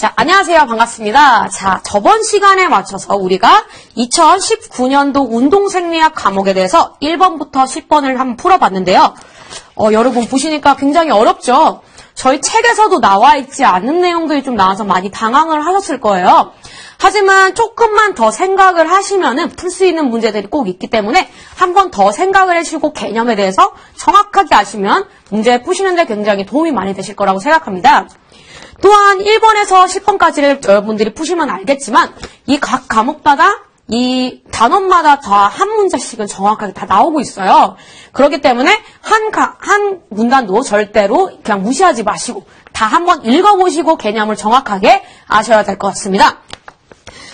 자, 안녕하세요. 반갑습니다. 자, 저번 시간에 맞춰서 우리가 2019년도 운동생리학 과목에 대해서 1번부터 10번을 한번 풀어봤는데요. 여러분 보시니까 굉장히 어렵죠? 저희 책에서도 나와 있지 않은 내용들이 좀 나와서 많이 당황을 하셨을 거예요. 하지만 조금만 더 생각을 하시면은 풀 수 있는 문제들이 꼭 있기 때문에 한 번 더 생각을 해주시고 개념에 대해서 정확하게 아시면 문제 푸시는데 굉장히 도움이 많이 되실 거라고 생각합니다. 또한 1번에서 10번까지를 여러분들이 푸시면 알겠지만 이 각 과목마다 이 단원마다 다 한 문제씩은 정확하게 다 나오고 있어요. 그렇기 때문에 한 문단도 절대로 그냥 무시하지 마시고 다 한번 읽어보시고 개념을 정확하게 아셔야 될 것 같습니다.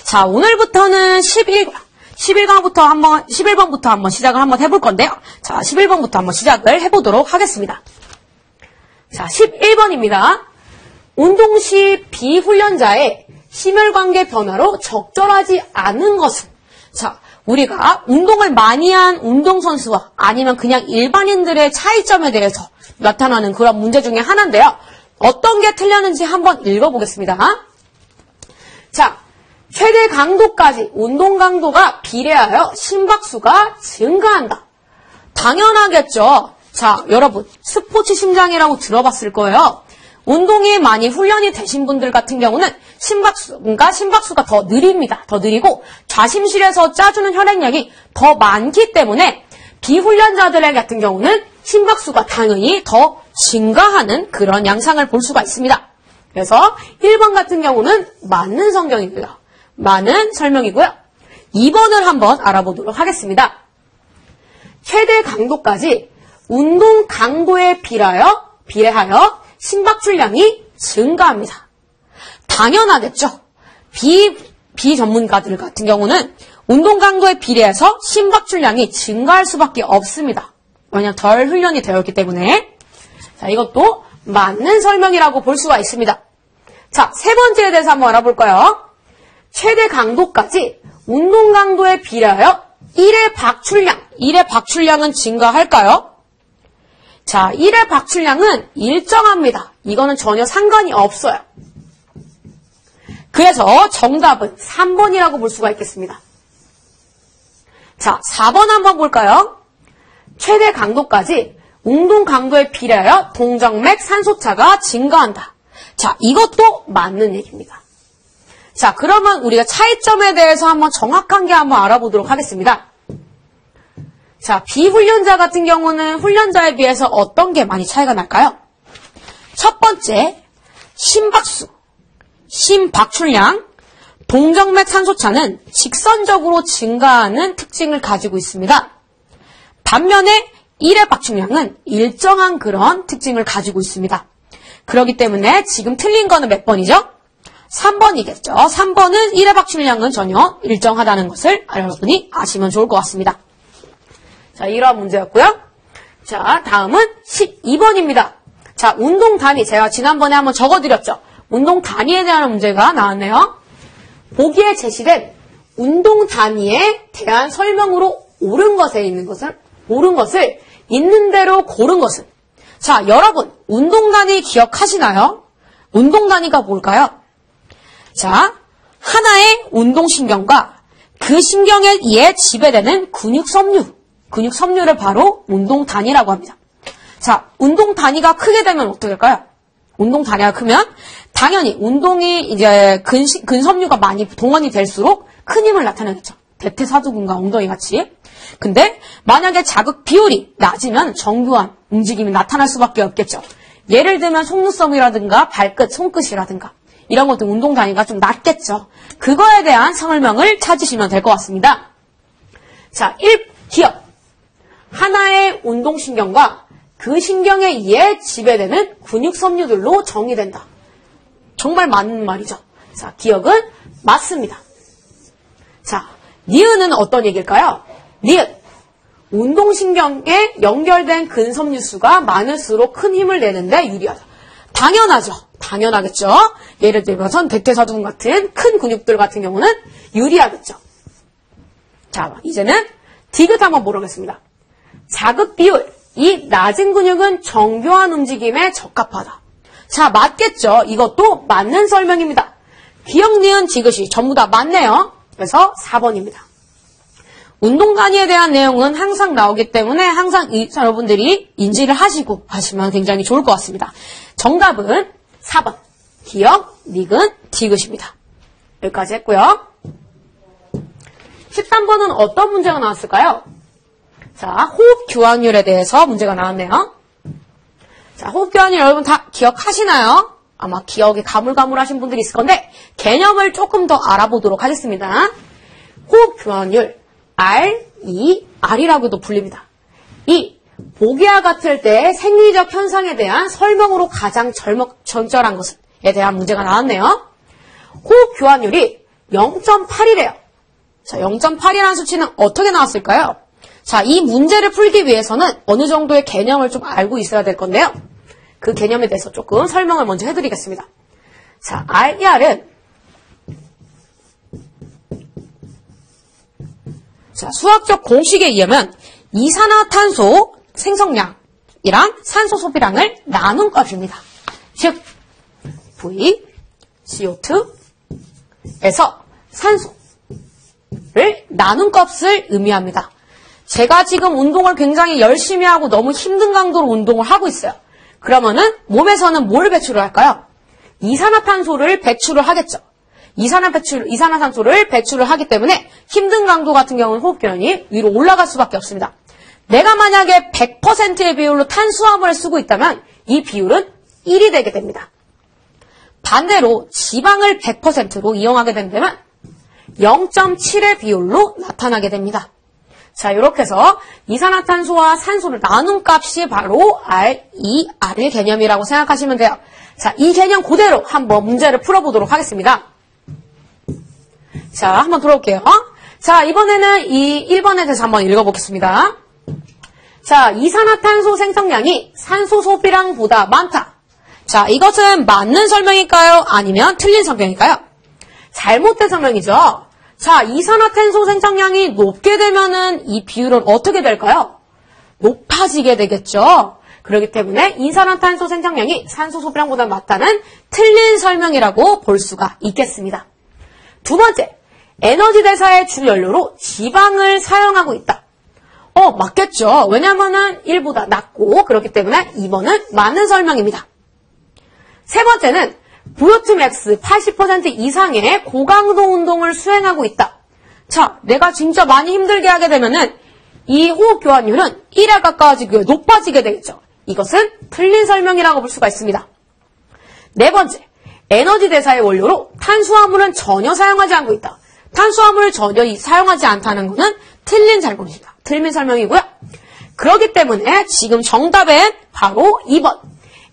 자, 오늘부터는 11번부터 한번 시작을 한번 해볼 건데요. 자, 11번부터 한번 시작을 해보도록 하겠습니다. 자, 11번입니다. 운동 시 비훈련자의 심혈관계 변화로 적절하지 않은 것은? 자, 우리가 운동을 많이 한 운동선수와 아니면 그냥 일반인들의 차이점에 대해서 나타나는 그런 문제 중에 하나인데요. 어떤 게 틀렸는지 한번 읽어보겠습니다. 자, 최대 강도까지 운동 강도가 비례하여 심박수가 증가한다. 당연하겠죠. 자, 여러분 스포츠 심장이라고 들어봤을 거예요. 운동이 많이 훈련이 되신 분들 같은 경우는 심박수가 더 느립니다. 더 느리고 좌심실에서 짜주는 혈액량이 더 많기 때문에 비훈련자들 같은 경우는 심박수가 당연히 더 증가하는 그런 양상을 볼 수가 있습니다. 그래서 1번 같은 경우는 맞는 성경이고요. 많은 설명이고요. 2번을 한번 알아보도록 하겠습니다. 최대 강도까지 운동 강도에 비례하여 심박출량이 증가합니다. 당연하겠죠. 비전문가들 같은 경우는 운동 강도에 비례해서 심박출량이 증가할 수밖에 없습니다. 왜냐하면 덜 훈련이 되어 있기 때문에. 자, 이것도 맞는 설명이라고 볼 수가 있습니다. 자, 세 번째에 대해서 한번 알아볼까요? 최대 강도까지 운동 강도에 비례하여 1의 박출량은 증가할까요? 자, 1의 박출량은 일정합니다. 이거는 전혀 상관이 없어요. 그래서 정답은 3번이라고 볼 수가 있겠습니다. 자, 4번 한번 볼까요? 최대 강도까지 운동 강도에 비례하여 동정맥 산소차가 증가한다. 자, 이것도 맞는 얘기입니다. 자, 그러면 우리가 차이점에 대해서 한번 정확한 게 한번 알아보도록 하겠습니다. 자, 비훈련자 같은 경우는 훈련자에 비해서 어떤 게 많이 차이가 날까요? 첫 번째, 심박수, 심박출량, 동정맥 산소차는 직선적으로 증가하는 특징을 가지고 있습니다. 반면에 1의 박출량은 일정한 그런 특징을 가지고 있습니다. 그렇기 때문에 지금 틀린 거는 몇 번이죠? 3번이겠죠. 3번은 1의 박출량은 전혀 일정하다는 것을 여러분이 아시면 좋을 것 같습니다. 자, 이러한 문제였고요. 자, 다음은 12번입니다. 자, 운동 단위. 제가 지난번에 한번 적어드렸죠. 운동 단위에 대한 문제가 나왔네요. 보기에 제시된 운동 단위에 대한 설명으로 옳은 것을 있는 대로 고른 것은? 자, 여러분, 운동 단위 기억하시나요? 운동 단위가 뭘까요? 자, 하나의 운동신경과 그 신경에 의해 지배되는 근육섬유를 바로 운동 단위라고 합니다. 자, 운동 단위가 크게 되면 어떻게 될까요? 운동 단위가 크면 당연히 운동이 이제 근섬유가 많이 동원이 될수록 큰 힘을 나타내겠죠. 대퇴사두근과 엉덩이 같이. 근데 만약에 자극 비율이 낮으면 정교한 움직임이 나타날 수밖에 없겠죠. 예를 들면 속눈썹이라든가 발끝, 손끝이라든가 이런 것들 운동 단위가 좀 낮겠죠. 그거에 대한 설명을 찾으시면 될 것 같습니다. 자, 기억. 하나의 운동신경과 그 신경에 의해 지배되는 근육섬유들로 정의된다. 정말 맞는 말이죠. 자, 기억은 맞습니다. 자, 니은은 어떤 얘기일까요? 니은. 운동신경에 연결된 근섬유 수가 많을수록 큰 힘을 내는데 유리하다. 당연하죠. 당연하겠죠. 예를 들면 대퇴사두근 같은 큰 근육들 같은 경우는 유리하겠죠. 자, 이제는 디귿 한번 보겠습니다. 자극 비율. 이 낮은 근육은 정교한 움직임에 적합하다. 자, 맞겠죠. 이것도 맞는 설명입니다. 기억, 니은, 디귿이 전부 다 맞네요. 그래서 4번입니다. 운동 단위에 대한 내용은 항상 나오기 때문에 항상 여러분들이 인지를 하시고 하시면 굉장히 좋을 것 같습니다. 정답은 4번. 기억, 니은, 디귿입니다. 여기까지 했고요. 13번은 어떤 문제가 나왔을까요? 자, 호흡 교환율에 대해서 문제가 나왔네요. 자, 호흡 교환율 여러분 다 기억하시나요? 아마 기억이 가물가물하신 분들이 있을 건데 개념을 조금 더 알아보도록 하겠습니다. 호흡 교환율 R, E, R이라고도 불립니다. 이 보기와 같을 때 생리적 현상에 대한 설명으로 가장 적절한 것에 대한 문제가 나왔네요. 호흡 교환율이 0.8이래요. 자, 0.8이라는 수치는 어떻게 나왔을까요? 자, 이 문제를 풀기 위해서는 어느 정도의 개념을 좀 알고 있어야 될 건데요. 그 개념에 대해서 조금 설명을 먼저 해드리겠습니다. 자, RER은 자, 수학적 공식에 의하면 이산화탄소 생성량이랑 산소 소비량을 나눈 값입니다. 즉, V, CO2에서 산소를 나눈 값을 의미합니다. 제가 지금 운동을 굉장히 열심히 하고 너무 힘든 강도로 운동을 하고 있어요. 그러면은 몸에서는 뭘 배출을 할까요? 이산화탄소를 배출을 하겠죠. 이산화탄소를 배출을 하기 때문에 힘든 강도 같은 경우는 호흡기능이 위로 올라갈 수밖에 없습니다. 내가 만약에 100%의 비율로 탄수화물을 쓰고 있다면 이 비율은 1이 되게 됩니다. 반대로 지방을 100%로 이용하게 된다면 0.7의 비율로 나타나게 됩니다. 자, 이렇게 해서 이산화탄소와 산소를 나눈 값이 바로 RER 개념이라고 생각하시면 돼요. 자, 이 개념 그대로 한번 문제를 풀어보도록 하겠습니다. 자, 한번 들어올게요. 자, 이번에는 이 1번에 대해서 한번 읽어보겠습니다. 자, 이산화탄소 생성량이 산소 소비량보다 많다. 자, 이것은 맞는 설명일까요? 아니면 틀린 설명일까요? 잘못된 설명이죠. 자, 이산화탄소 생성량이 높게 되면은 이 비율은 어떻게 될까요? 높아지게 되겠죠. 그렇기 때문에 이산화탄소 생성량이 산소 소비량보다 많다는 틀린 설명이라고 볼 수가 있겠습니다. 두 번째, 에너지 대사의 주 연료로 지방을 사용하고 있다. 맞겠죠. 왜냐면은 1보다 낮고 그렇기 때문에 2번은 맞는 설명입니다. 세 번째는 VO2 max 80% 이상의 고강도 운동을 수행하고 있다. 자, 내가 진짜 많이 힘들게 하게 되면은 이 호흡 교환율은 1에 가까워지고 높아지게 되겠죠. 이것은 틀린 설명이라고 볼 수가 있습니다. 네 번째, 에너지 대사의 원료로 탄수화물은 전혀 사용하지 않고 있다. 탄수화물을 전혀 사용하지 않다는 것은 틀린 잘못입니다. 틀린 설명이고요. 그렇기 때문에 지금 정답은 바로 2번.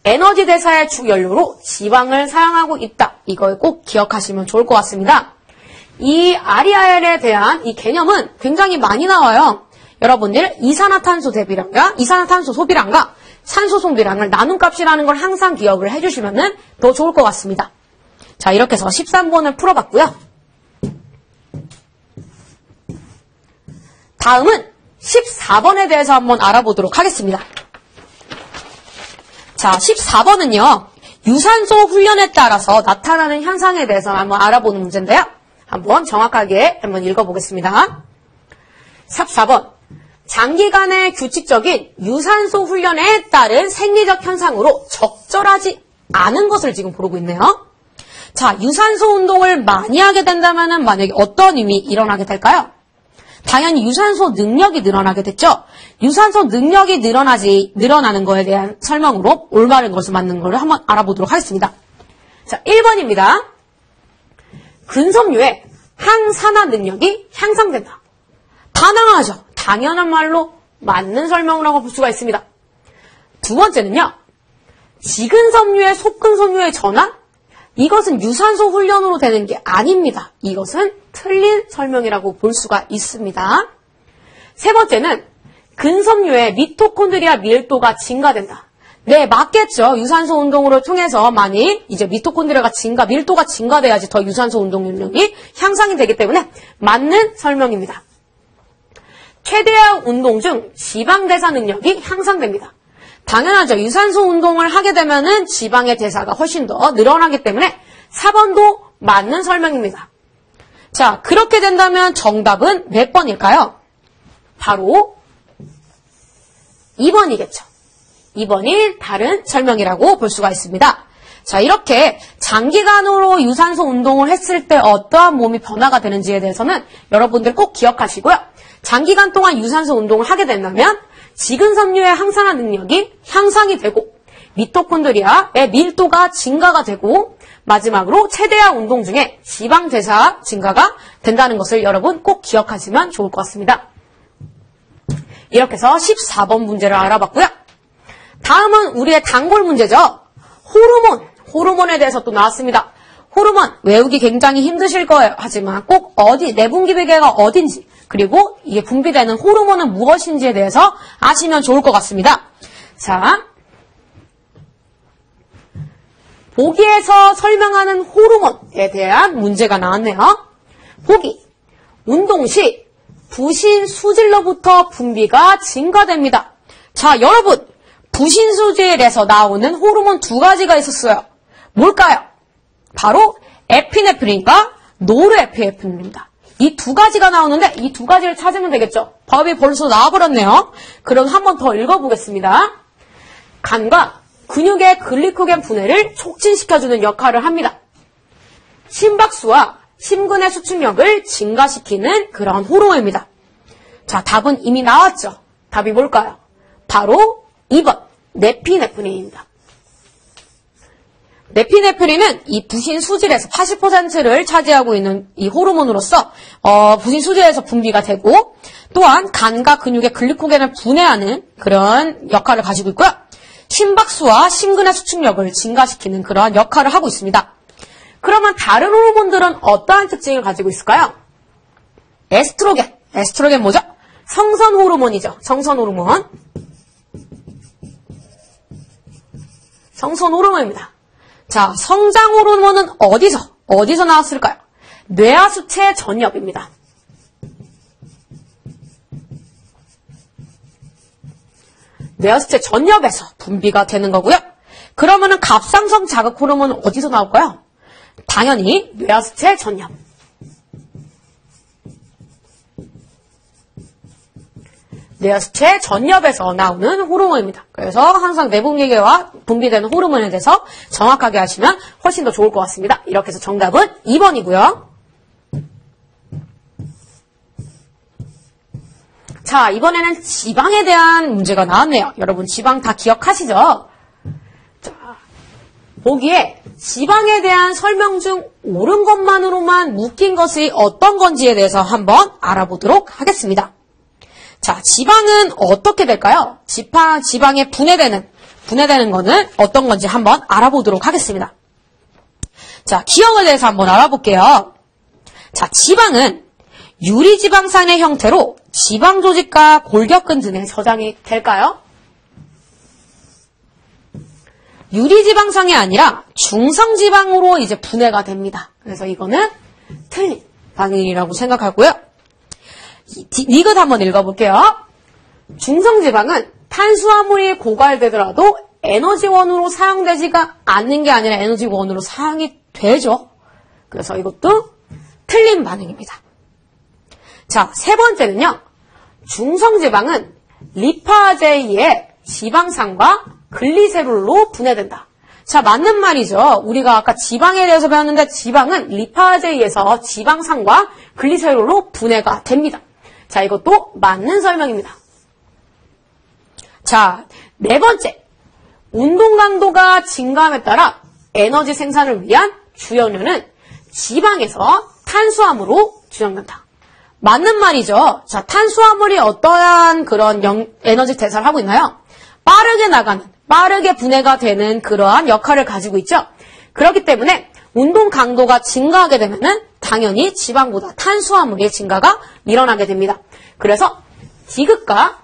에너지 대사의 주 연료로 지방을 사용하고 있다. 이걸 꼭 기억하시면 좋을 것 같습니다. 이 RER에 대한 이 개념은 굉장히 많이 나와요. 여러분들 이산화탄소 대비량과 이산화탄소 소비량과 산소 소비량을 나눈 값이라는 걸 항상 기억을 해주시면 더 좋을 것 같습니다. 자, 이렇게 해서 13번을 풀어봤고요. 다음은 14번에 대해서 한번 알아보도록 하겠습니다. 자, 14번은요. 유산소 훈련에 따라서 나타나는 현상에 대해서 한번 알아보는 문제인데요. 한번 정확하게 한번 읽어보겠습니다. 14번. 장기간의 규칙적인 유산소 훈련에 따른 생리적 현상으로 적절하지 않은 것을 지금 고르고 있네요. 자, 유산소 운동을 많이 하게 된다면 만약에 어떤 일이 일어나게 될까요? 당연히 유산소 능력이 늘어나게 됐죠. 유산소 능력이 늘어나는 거에 대한 설명으로 올바른 것을 맞는 거를 한번 알아보도록 하겠습니다. 자, 1번입니다. 근섬유의 항산화 능력이 향상된다. 당연하죠. 당연한 말로 맞는 설명이라고 볼 수가 있습니다. 두 번째는요. 지근섬유의 속근섬유의 전환? 이것은 유산소 훈련으로 되는 게 아닙니다. 이것은 틀린 설명이라고 볼 수가 있습니다. 세 번째는 근섬유의 미토콘드리아 밀도가 증가된다. 네, 맞겠죠. 유산소 운동으로 통해서 많이 이제 미토콘드리아가 밀도가 증가돼야지 더 유산소 운동 능력이 향상이 되기 때문에 맞는 설명입니다. 최대한 운동 중 지방 대사 능력이 향상됩니다. 당연하죠. 유산소 운동을 하게 되면은 지방의 대사가 훨씬 더 늘어나기 때문에 4번도 맞는 설명입니다. 자, 그렇게 된다면 정답은 몇 번일까요? 바로 2번이겠죠. 2번이 다른 설명이라고 볼 수가 있습니다. 자, 이렇게 장기간으로 유산소 운동을 했을 때 어떠한 몸이 변화가 되는지에 대해서는 여러분들 꼭 기억하시고요. 장기간 동안 유산소 운동을 하게 된다면 지근섬유의 항산화 능력이 향상이 되고 미토콘드리아의 밀도가 증가가 되고 마지막으로 최대화 운동 중에 지방 대사 증가가 된다는 것을 여러분 꼭 기억하시면 좋을 것 같습니다. 이렇게 해서 14번 문제를 알아봤고요. 다음은 우리의 단골 문제죠. 호르몬에 대해서 또 나왔습니다. 호르몬 외우기 굉장히 힘드실 거예요. 하지만 꼭 내분비계가 어딘지 그리고 이게 분비되는 호르몬은 무엇인지에 대해서 아시면 좋을 것 같습니다. 자, 보기에서 설명하는 호르몬에 대한 문제가 나왔네요. 보기, 운동 시 부신 수질로부터 분비가 증가됩니다. 자, 여러분, 부신 수질에서 나오는 호르몬 두 가지가 있었어요. 뭘까요? 바로 에피네프린과 노르에피네프린입니다. 이 두 가지가 나오는데 이 두 가지를 찾으면 되겠죠. 법이 벌써 나와버렸네요. 그럼 한 번 더 읽어보겠습니다. 간과 근육의 글리코겐 분해를 촉진시켜주는 역할을 합니다. 심박수와 심근의 수축력을 증가시키는 그런 호르몬입니다. 자, 답은 이미 나왔죠. 답이 뭘까요? 바로 2번 네피네프린입니다. 네피네프린은 이 부신 수질에서 80%를 차지하고 있는 이 호르몬으로서 부신 수질에서 분비가 되고 또한 간과 근육의 글리코겐을 분해하는 그런 역할을 가지고 있고요. 심박수와 심근의 수축력을 증가시키는 그러한 역할을 하고 있습니다. 그러면 다른 호르몬들은 어떠한 특징을 가지고 있을까요? 에스트로겐 뭐죠? 성선 호르몬이죠. 성선 호르몬입니다. 자, 성장 호르몬은 어디서 나왔을까요? 뇌하수체 전엽입니다. 뇌하수체 전엽에서 분비가 되는 거고요. 그러면은 갑상선 자극 호르몬은 어디서 나올까요? 당연히 뇌하수체 전엽. 뇌하수체 전엽에서 나오는 호르몬입니다. 그래서 항상 내분비계와 분비되는 호르몬에 대해서 정확하게 하시면 훨씬 더 좋을 것 같습니다. 이렇게 해서 정답은 2번이고요. 자, 이번에는 지방에 대한 문제가 나왔네요. 여러분 지방 다 기억하시죠? 자, 보기에 지방에 대한 설명 중 옳은 것만으로만 묶인 것이 어떤 건지에 대해서 한번 알아보도록 하겠습니다. 자, 지방은 어떻게 될까요? 지방에 분해되는 거는 어떤 건지 한번 알아보도록 하겠습니다. 자, 기억에 대해서 한번 알아볼게요. 자, 지방은 유리지방산의 형태로 지방조직과 골격근 등에 저장이 될까요? 유리지방산이 아니라 중성지방으로 이제 분해가 됩니다. 그래서 이거는 틀린 방향이라고 생각하고요. 이것 한번 읽어볼게요. 중성지방은 탄수화물이 고갈되더라도 에너지원으로 사용되지가 않는 게 아니라 에너지원으로 사용이 되죠. 그래서 이것도 틀린 반응입니다. 자, 세 번째는요. 중성지방은 리파제에 의해 지방산과 글리세롤로 분해된다. 자, 맞는 말이죠. 우리가 아까 지방에 대해서 배웠는데 지방은 리파제에 의해서 지방산과 글리세롤로 분해가 됩니다. 자, 이것도 맞는 설명입니다. 자, 네 번째. 운동 강도가 증가함에 따라 에너지 생산을 위한 주연료는 지방에서 탄수화물로 주장된다. 맞는 말이죠. 자, 탄수화물이 어떠한 그런 에너지 대사를 하고 있나요? 빠르게 분해가 되는 그러한 역할을 가지고 있죠. 그렇기 때문에 운동 강도가 증가하게 되면은 당연히 지방보다 탄수화물의 증가가 일어나게 됩니다. 그래서 디귿과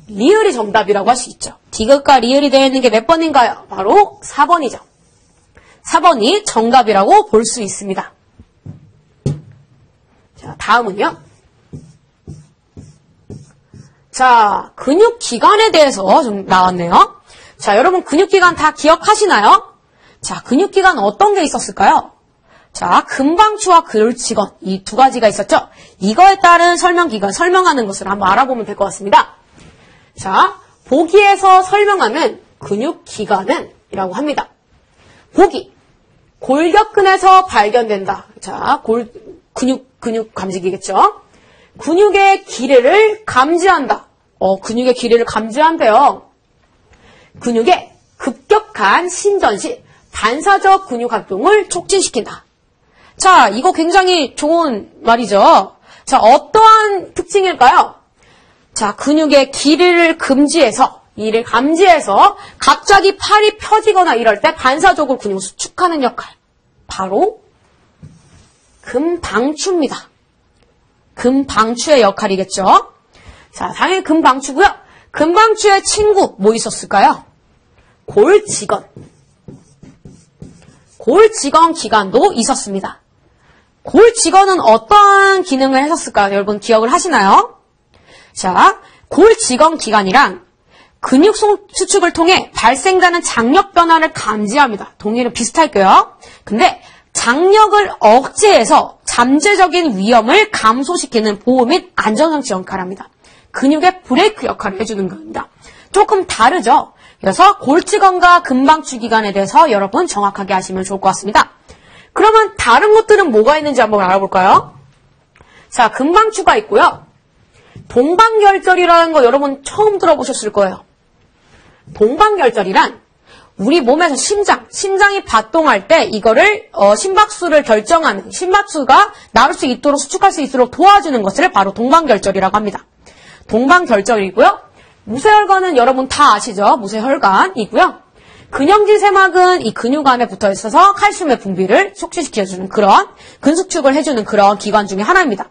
리을이 정답이라고 할 수 있죠. 디귿과 리을이 되어 있는 게 몇 번인가요? 바로 4번이죠. 4번이 정답이라고 볼 수 있습니다. 자, 다음은요. 자, 근육기관에 대해서 좀 나왔네요. 자, 여러분 근육기관 다 기억하시나요? 자, 근육기관 어떤 게 있었을까요? 자, 금방추와 골직원 이 두 가지가 있었죠. 이거에 따른 설명기간, 설명하는 것을 한번 알아보면 될 것 같습니다. 자, 보기에서 설명하는 근육기관은 이라고 합니다. 보기, 골격근에서 발견된다. 자, 근육 감지기겠죠. 근육의 길이를 감지한다. 근육의 길이를 감지한대요. 근육의 급격한 신전 시 반사적 근육 활동을 촉진시킨다. 자, 이거 굉장히 좋은 말이죠. 자, 어떠한 특징일까요? 자, 근육의 길이를 감지해서 갑자기 팔이 펴지거나 이럴 때 반사적으로 근육을 수축하는 역할. 바로 금방추입니다. 금방추의 역할이겠죠. 자, 당연히 금방추고요. 금방추의 친구 뭐 있었을까요? 골직원. 골직원 기관도 있었습니다. 골직원은 어떠한 기능을 했었을까요? 여러분 기억을 하시나요? 자, 골직원 기관이랑 근육 수축을 통해 발생되는 장력 변화를 감지합니다. 동의는 비슷할게요. 근데 장력을 억제해서 잠재적인 위험을 감소시키는 보호 및 안전장치 역할을 합니다. 근육의 브레이크 역할을 해주는 겁니다. 조금 다르죠? 그래서 골직원과 금방추 기관에 대해서 여러분 정확하게 아시면 좋을 것 같습니다. 그러면 다른 것들은 뭐가 있는지 한번 알아볼까요? 자, 금방추가 있고요. 동방결절이라는 거 여러분 처음 들어보셨을 거예요. 동방결절이란 우리 몸에서 심장이 발동할 때 이거를 심박수를 결정하는, 심박수가 나올 수 있도록 수축할 수 있도록 도와주는 것을 바로 동방결절이라고 합니다. 동방결절이고요. 무쇠혈관은 여러분 다 아시죠? 무쇠혈관이고요. 근형질세막은 이 근육 안에 붙어 있어서 칼슘의 분비를 촉진시켜주는 그런 근수축을 해주는 그런 기관 중에 하나입니다.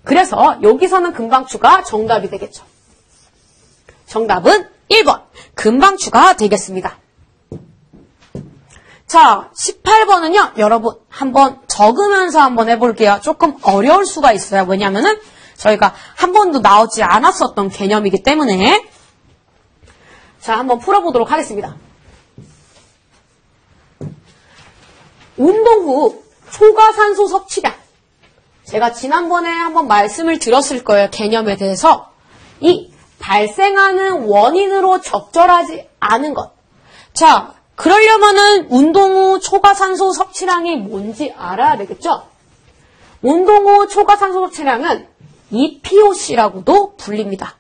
그래서 여기서는 금방추가 정답이 되겠죠. 정답은 1번 금방추가 되겠습니다. 자, 18번은요. 여러분 한번 적으면서 한번 해볼게요. 조금 어려울 수가 있어요. 왜냐하면은 저희가 한 번도 나오지 않았었던 개념이기 때문에. 자, 한번 풀어보도록 하겠습니다. 운동 후 초과산소 섭취량. 제가 지난번에 한번 말씀을 드렸을 거예요. 개념에 대해서. 이 발생하는 원인으로 적절하지 않은 것. 자, 그러려면은 운동 후 초과산소 섭취량이 뭔지 알아야 되겠죠? 운동 후 초과산소 섭취량은 EPOC라고도 불립니다.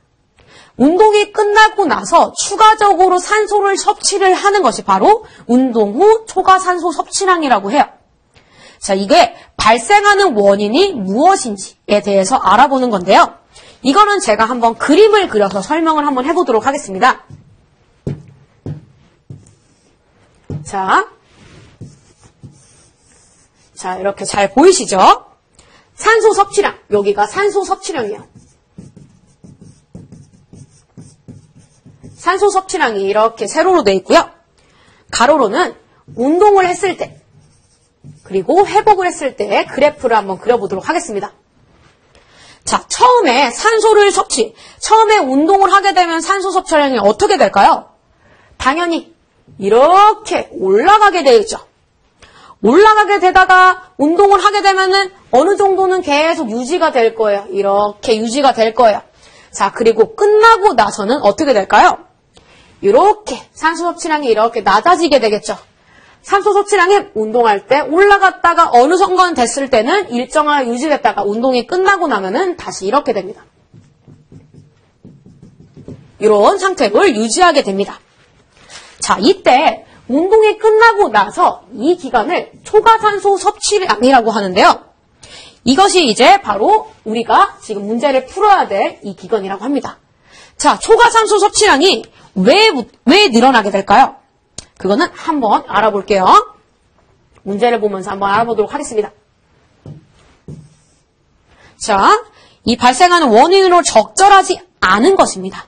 운동이 끝나고 나서 추가적으로 산소를 섭취를 하는 것이 바로 운동 후 초과산소 섭취량이라고 해요. 자, 이게 발생하는 원인이 무엇인지에 대해서 알아보는 건데요. 이거는 제가 한번 그림을 그려서 설명을 한번 해보도록 하겠습니다. 자, 이렇게 잘 보이시죠? 산소 섭취량, 여기가 산소 섭취량이에요. 산소 섭취량이 이렇게 세로로 되어 있고요. 가로로는 운동을 했을 때, 그리고 회복을 했을 때 그래프를 한번 그려보도록 하겠습니다. 자, 처음에 처음에 운동을 하게 되면 산소 섭취량이 어떻게 될까요? 당연히 이렇게 올라가게 되죠. 올라가게 되다가 운동을 하게 되면은 어느 정도는 계속 유지가 될 거예요. 이렇게 유지가 될 거예요. 자, 그리고 끝나고 나서는 어떻게 될까요? 이렇게 산소 섭취량이 이렇게 낮아지게 되겠죠. 산소 섭취량이 운동할 때 올라갔다가 어느 순간 됐을 때는 일정하게 유지됐다가 운동이 끝나고 나면은 다시 이렇게 됩니다. 이런 상태를 유지하게 됩니다. 자, 이때 운동이 끝나고 나서 이 기간을 초과산소 섭취량이라고 하는데요. 이것이 이제 바로 우리가 지금 문제를 풀어야 될 이 기간이라고 합니다. 자, 초과산소 섭취량이 왜 늘어나게 될까요? 그거는 한번 알아볼게요. 문제를 보면서 한번 알아보도록 하겠습니다. 자, 이 발생하는 원인으로 적절하지 않은 것입니다.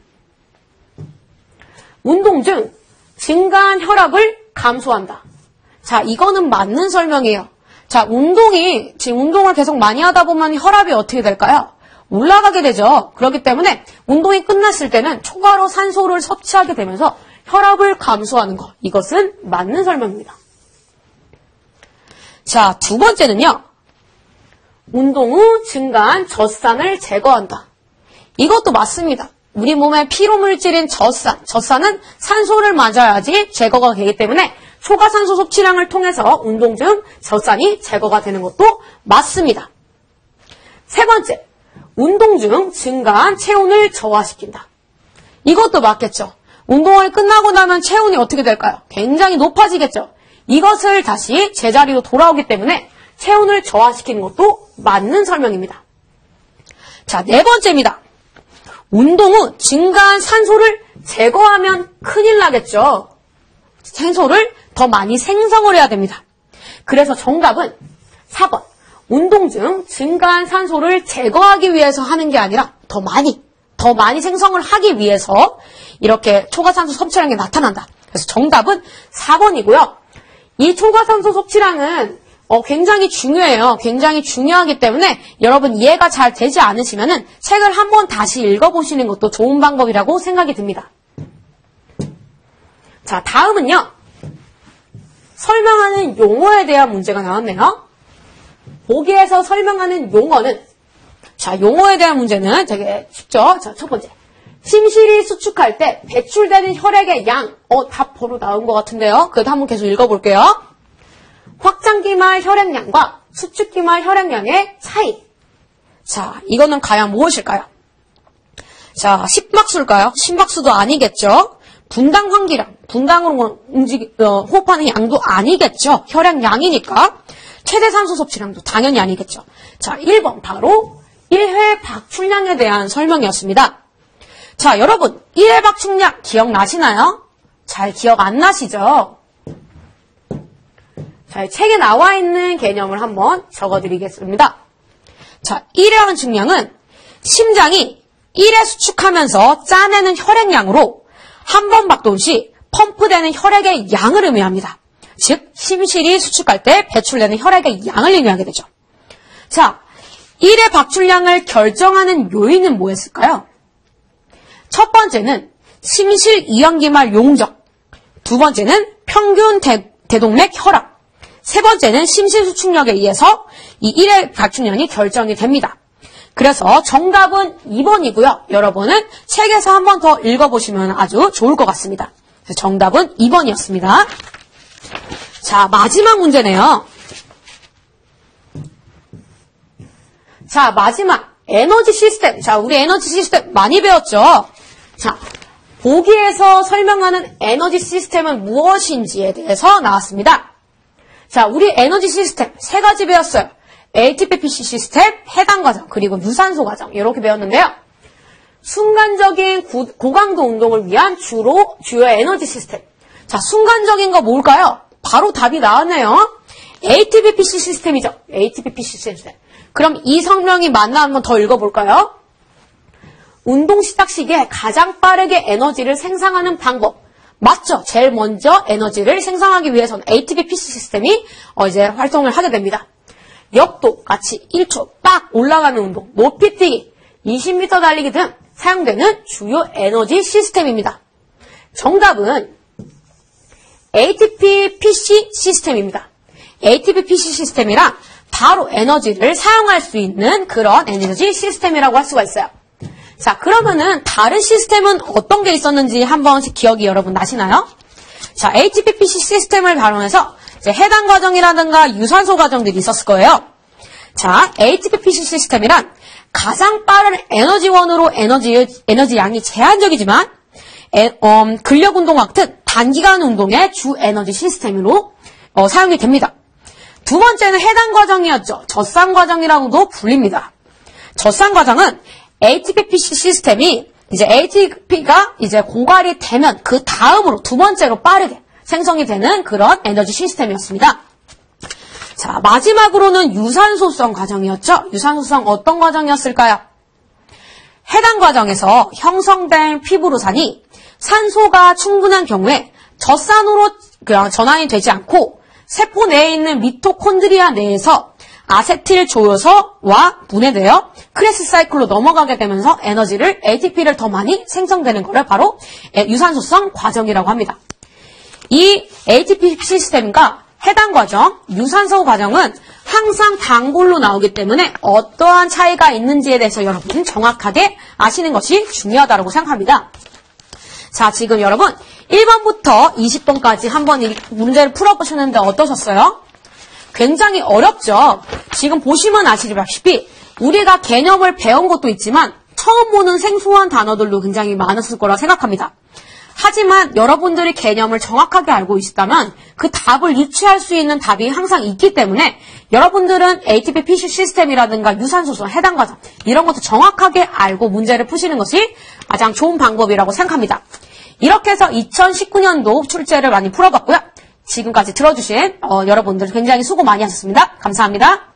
운동 중 증가한 혈압을 감소한다. 자, 이거는 맞는 설명이에요. 자, 지금 운동을 계속 많이 하다 보면 혈압이 어떻게 될까요? 올라가게 되죠. 그렇기 때문에 운동이 끝났을 때는 초과로 산소를 섭취하게 되면서 혈압을 감소하는 것. 이것은 맞는 설명입니다. 자, 두 번째는요. 운동 후 증가한 젖산을 제거한다. 이것도 맞습니다. 우리 몸의 피로물질인 젖산은 산소를 맞아야지 제거가 되기 때문에 초과산소 섭취량을 통해서 운동 중 젖산이 제거가 되는 것도 맞습니다. 세 번째, 운동 중 증가한 체온을 저하시킨다. 이것도 맞겠죠. 운동을 끝나고 나면 체온이 어떻게 될까요? 굉장히 높아지겠죠. 이것을 다시 제자리로 돌아오기 때문에 체온을 저하시키는 것도 맞는 설명입니다. 자, 네 번째입니다. 운동 후 증가한 산소를 제거하면 큰일 나겠죠. 산소를 더 많이 생성을 해야 됩니다. 그래서 정답은 4번. 운동 중 증가한 산소를 제거하기 위해서 하는 게 아니라 더 많이 생성을 하기 위해서 이렇게 초과산소 섭취량이 나타난다. 그래서 정답은 4번이고요. 이 초과산소 섭취량은 굉장히 중요해요. 굉장히 중요하기 때문에 여러분 이해가 잘 되지 않으시면은 책을 한번 다시 읽어보시는 것도 좋은 방법이라고 생각이 듭니다. 자, 다음은요. 설명하는 용어에 대한 문제가 나왔네요. 보기에서 설명하는 용어는, 자, 용어에 대한 문제는 되게 쉽죠. 자, 첫 번째. 심실이 수축할 때 배출되는 혈액의 양. 답 바로 나온 것 같은데요. 그래도 한번 계속 읽어볼게요. 확장기 말 혈액량과 수축기 말 혈액량의 차이. 자, 이거는 과연 무엇일까요? 자, 심박수일까요? 심박수도 아니겠죠. 분당 환기량, 분당으로 호흡하는 양도 아니겠죠. 혈액량이니까. 최대 산소 섭취량도 당연히 아니겠죠. 자, 1번 바로 1회 박출량에 대한 설명이었습니다. 자, 여러분 1회 박출량 기억나시나요? 잘 기억 안 나시죠? 자, 책에 나와 있는 개념을 한번 적어드리겠습니다. 자, 1회 박출량은 심장이 1회 수축하면서 짜내는 혈액량으로 한 번 박동 시 펌프되는 혈액의 양을 의미합니다. 즉, 심실이 수축할 때 배출되는 혈액의 양을 의미하게 되죠. 자, 1회 박출량을 결정하는 요인은 뭐였을까요? 첫 번째는 심실 이완기말 용적, 두 번째는 평균 대동맥 혈압, 세 번째는 심실 수축력에 의해서 이 1회 박출량이 결정이 됩니다. 그래서 정답은 2번이고요. 여러분은 책에서 한 번 더 읽어보시면 아주 좋을 것 같습니다. 그래서 정답은 2번이었습니다. 자, 마지막 문제네요. 자, 마지막 에너지 시스템. 자, 우리 에너지 시스템 많이 배웠죠? 자, 보기에서 설명하는 에너지 시스템은 무엇인지에 대해서 나왔습니다. 자, 우리 에너지 시스템 세 가지 배웠어요. ATP-PC 시스템, 해당 과정, 그리고 유산소 과정 이렇게 배웠는데요. 순간적인 고강도 운동을 위한 주요 에너지 시스템. 자, 순간적인 거 뭘까요? 바로 답이 나왔네요. ATP-PC 시스템이죠. ATP-PC 시스템. 그럼 이 설명이 맞나 한번 더 읽어볼까요? 운동 시작 시기에 가장 빠르게 에너지를 생산하는 방법. 맞죠? 제일 먼저 에너지를 생산하기 위해서는 ATP-PC 시스템이 이제 활동을 하게 됩니다. 역도 같이 1초 빡 올라가는 운동, 높이뛰기, 20m 달리기 등 사용되는 주요 에너지 시스템입니다. 정답은 ATP-PC 시스템입니다. ATP-PC 시스템이란 바로 에너지를 사용할 수 있는 그런 에너지 시스템이라고 할 수가 있어요. 자, 그러면은 다른 시스템은 어떤 게 있었는지 한 번씩 기억이 여러분 나시나요? 자, ATP-PC 시스템을 발현해서 이제 해당 과정이라든가 유산소 과정들이 있었을 거예요. 자, ATP-PC 시스템이란 가장 빠른 에너지원으로 에너지 양이 제한적이지만 근력 운동 같은 단기간 운동의 주 에너지 시스템으로 사용이 됩니다. 두 번째는 해당 과정이었죠. 젖산 과정이라고도 불립니다. 젖산 과정은 ATP-PC 시스템이 이제 ATP가 이제 고갈이 되면 그 다음으로 두 번째로 빠르게 생성이 되는 그런 에너지 시스템이었습니다. 자, 마지막으로는 유산소성 과정이었죠. 유산소성 어떤 과정이었을까요? 해당 과정에서 형성된 피부로산이 산소가 충분한 경우에 젖산으로 전환이 되지 않고 세포 내에 있는 미토콘드리아 내에서 아세틸 조효소와 분해되어 크레스 사이클로 넘어가게 되면서 에너지를 ATP를 더 많이 생성되는 것을 바로 유산소성 과정이라고 합니다. 이 ATP 시스템과 해당 과정, 유산소 과정은 항상 단골로 나오기 때문에 어떠한 차이가 있는지에 대해서 여러분은 정확하게 아시는 것이 중요하다고 생각합니다. 자, 지금 여러분 1번부터 20번까지 한번 이 문제를 풀어보셨는데 어떠셨어요? 굉장히 어렵죠? 지금 보시면 아시다시피 우리가 개념을 배운 것도 있지만 처음 보는 생소한 단어들도 굉장히 많았을 거라 생각합니다. 하지만 여러분들이 개념을 정확하게 알고 있다면 그 답을 유추할 수 있는 답이 항상 있기 때문에 여러분들은 ATP PC 시스템이라든가 유산소소 해당 과정 이런 것도 정확하게 알고 문제를 푸시는 것이 가장 좋은 방법이라고 생각합니다. 이렇게 해서 2019년도 출제를 많이 풀어봤고요. 지금까지 들어주신 여러분들 굉장히 수고 많이 하셨습니다. 감사합니다.